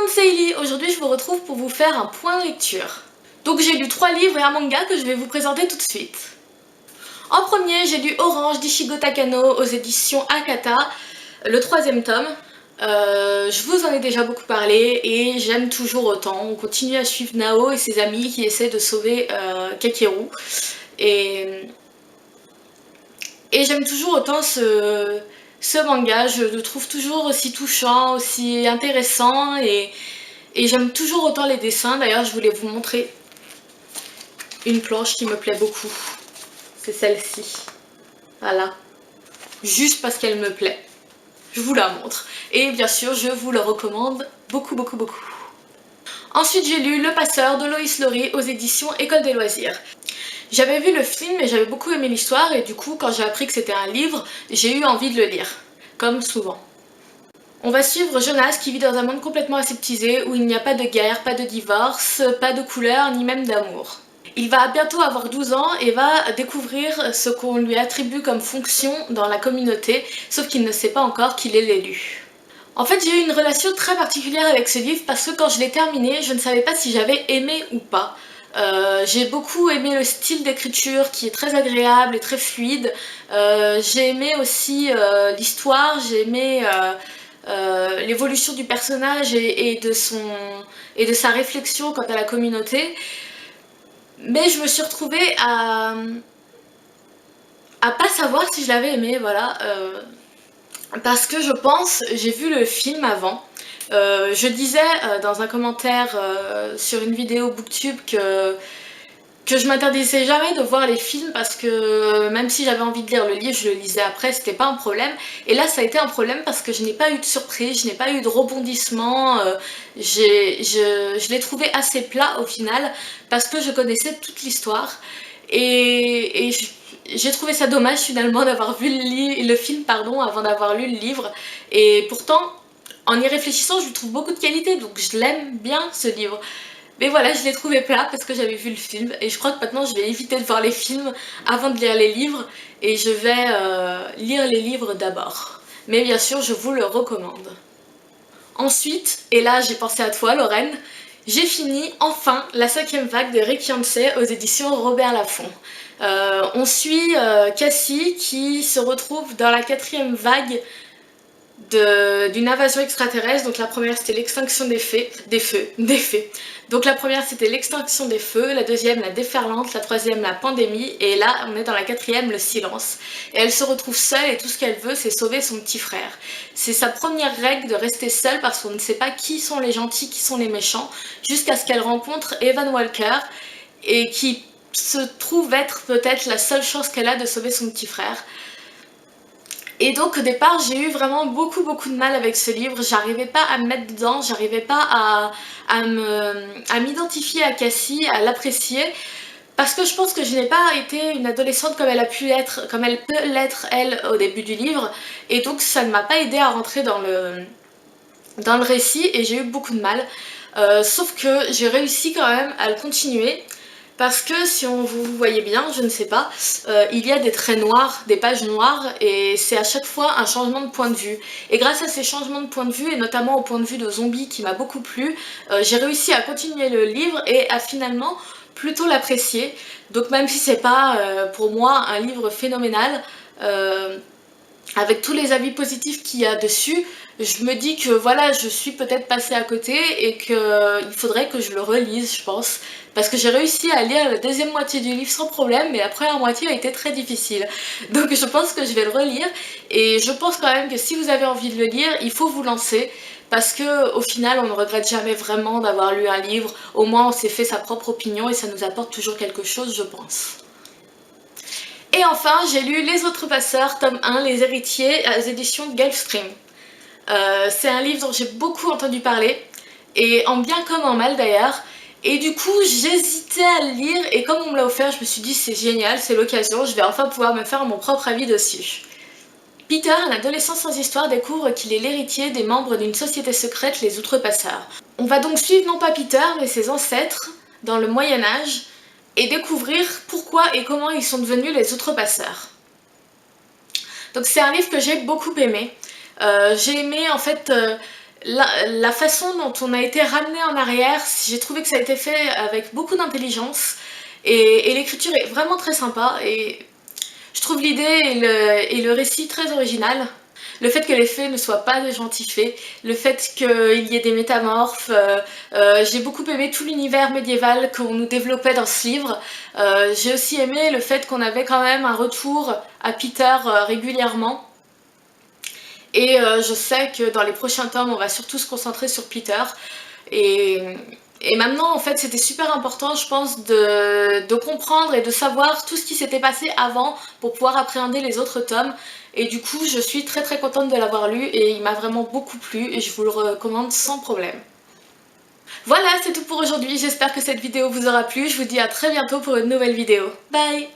monde, c'est Ellie. Aujourd'hui, je vous retrouve pour vous faire un point lecture. Donc j'ai lu 3 livres et un manga que je vais vous présenter tout de suite. En premier, j'ai lu Orange d'Ichigo Takano aux éditions Akata, le 3e tome. Je vous en ai déjà beaucoup parlé et j'aime toujours autant. On continue à suivre Nao et ses amis qui essaient de sauver Kakeru. Et j'aime toujours autant ce manga, je le trouve toujours aussi touchant, aussi intéressant et j'aime toujours autant les dessins. D'ailleurs, je voulais vous montrer une planche qui me plaît beaucoup. C'est celle-ci. Voilà. Juste parce qu'elle me plaît. Je vous la montre. Et bien sûr, je vous le recommande beaucoup. Ensuite, j'ai lu Le Passeur de Loïs Lori aux éditions École des Loisirs. J'avais vu le film et j'avais beaucoup aimé l'histoire et du coup, quand j'ai appris que c'était un livre, j'ai eu envie de le lire. Comme souvent. On va suivre Jonas qui vit dans un monde complètement aseptisé où il n'y a pas de guerre, pas de divorce, pas de couleur, ni même d'amour. Il va bientôt avoir 12 ans et va découvrir ce qu'on lui attribue comme fonction dans la communauté, sauf qu'il ne sait pas encore qu'il est l'élu. En fait, j'ai eu une relation très particulière avec ce livre parce que quand je l'ai terminé, je ne savais pas si j'avais aimé ou pas. J'ai beaucoup aimé le style d'écriture qui est très agréable et très fluide. J'ai aimé aussi l'histoire, j'ai aimé l'évolution du personnage et de sa réflexion quant à la communauté. Mais je me suis retrouvée à pas savoir si je l'avais aimé, voilà. Parce que je pense, j'ai vu le film avant. Je disais dans un commentaire sur une vidéo Booktube que je m'interdisais jamais de voir les films parce que même si j'avais envie de lire le livre, je le lisais après, c'était pas un problème. Et là, ça a été un problème parce que je n'ai pas eu de surprise, je n'ai pas eu de rebondissement. Je l'ai trouvé assez plat au final parce que je connaissais toute l'histoire. Et j'ai trouvé ça dommage finalement d'avoir vu le film avant d'avoir lu le livre. Et pourtant, en y réfléchissant, je lui trouve beaucoup de qualité, donc je l'aime bien ce livre. Mais voilà, je l'ai trouvé plat parce que j'avais vu le film et je crois que maintenant je vais éviter de voir les films avant de lire les livres et je vais lire les livres d'abord. Mais bien sûr, je vous le recommande. Ensuite, et là j'ai pensé à toi Lorraine, j'ai fini enfin la 5e vague de Rick Yancey aux éditions Robert Laffont. On suit Cassie qui se retrouve dans la 4e vague d'une invasion extraterrestre. Donc la première c'était l'extinction des feux. Donc la première c'était l'extinction des feux, la deuxième la déferlante, la troisième la pandémie et là on est dans la 4e, le silence. Et elle se retrouve seule et tout ce qu'elle veut c'est sauver son petit frère. C'est sa première règle de rester seule parce qu'on ne sait pas qui sont les gentils, qui sont les méchants, jusqu'à ce qu'elle rencontre Evan Walker et qui se trouve être peut-être la seule chance qu'elle a de sauver son petit frère. Et donc au départ j'ai eu vraiment beaucoup de mal avec ce livre, j'arrivais pas à me mettre dedans, j'arrivais pas à m'identifier à Cassie, à l'apprécier, parce que je pense que je n'ai pas été une adolescente comme elle a pu être, comme elle peut l'être elle au début du livre, et donc ça ne m'a pas aidé à rentrer dans le récit et j'ai eu beaucoup de mal, sauf que j'ai réussi quand même à le continuer. Parce que si vous voyez bien, je ne sais pas, il y a des traits noirs, des pages noires et c'est à chaque fois un changement de point de vue. Et grâce à ces changements de point de vue et notamment au point de vue de Zombie qui m'a beaucoup plu, j'ai réussi à continuer le livre et à finalement plutôt l'apprécier. Donc même si c'est pas pour moi un livre phénoménal, avec tous les avis positifs qu'il y a dessus, je me dis que voilà, je suis peut-être passée à côté et qu'il faudrait que je le relise, je pense. Parce que j'ai réussi à lire la deuxième moitié du livre sans problème, mais la première moitié a été très difficile. Donc je pense que je vais le relire et je pense quand même que si vous avez envie de le lire, il faut vous lancer. Parce que au final, on ne regrette jamais vraiment d'avoir lu un livre. Au moins, on s'est fait sa propre opinion et ça nous apporte toujours quelque chose, je pense. Et enfin, j'ai lu Les Autres Passeurs, tome 1, Les Héritiers, aux éditions Gulfstream. C'est un livre dont j'ai beaucoup entendu parler, et en bien comme en mal d'ailleurs. Et du coup, j'hésitais à le lire, et comme on me l'a offert, je me suis dit c'est génial, c'est l'occasion, je vais enfin pouvoir me faire mon propre avis dessus. Peter, un adolescent sans histoire, découvre qu'il est l'héritier des membres d'une société secrète, les Outrepasseurs. On va donc suivre non pas Peter, mais ses ancêtres, dans le Moyen-Âge, et découvrir pourquoi et comment ils sont devenus les Outrepasseurs. Donc c'est un livre que j'ai beaucoup aimé. J'ai aimé en fait la façon dont on a été ramené en arrière, j'ai trouvé que ça a été fait avec beaucoup d'intelligence et l'écriture est vraiment très sympa et je trouve l'idée et le récit très original. Le fait que les fées ne soient pas des gentils fées, le fait qu'il y ait des métamorphes, j'ai beaucoup aimé tout l'univers médiéval qu'on nous développait dans ce livre. J'ai aussi aimé le fait qu'on avait quand même un retour à Peter régulièrement. Et je sais que dans les prochains tomes, on va surtout se concentrer sur Peter. Et, et maintenant, en fait, c'était super important, je pense, de comprendre et de savoir tout ce qui s'était passé avant pour pouvoir appréhender les autres tomes. Et du coup, je suis très très contente de l'avoir lu et il m'a vraiment beaucoup plu et je vous le recommande sans problème. Voilà, c'est tout pour aujourd'hui. J'espère que cette vidéo vous aura plu. Je vous dis à très bientôt pour une nouvelle vidéo. Bye!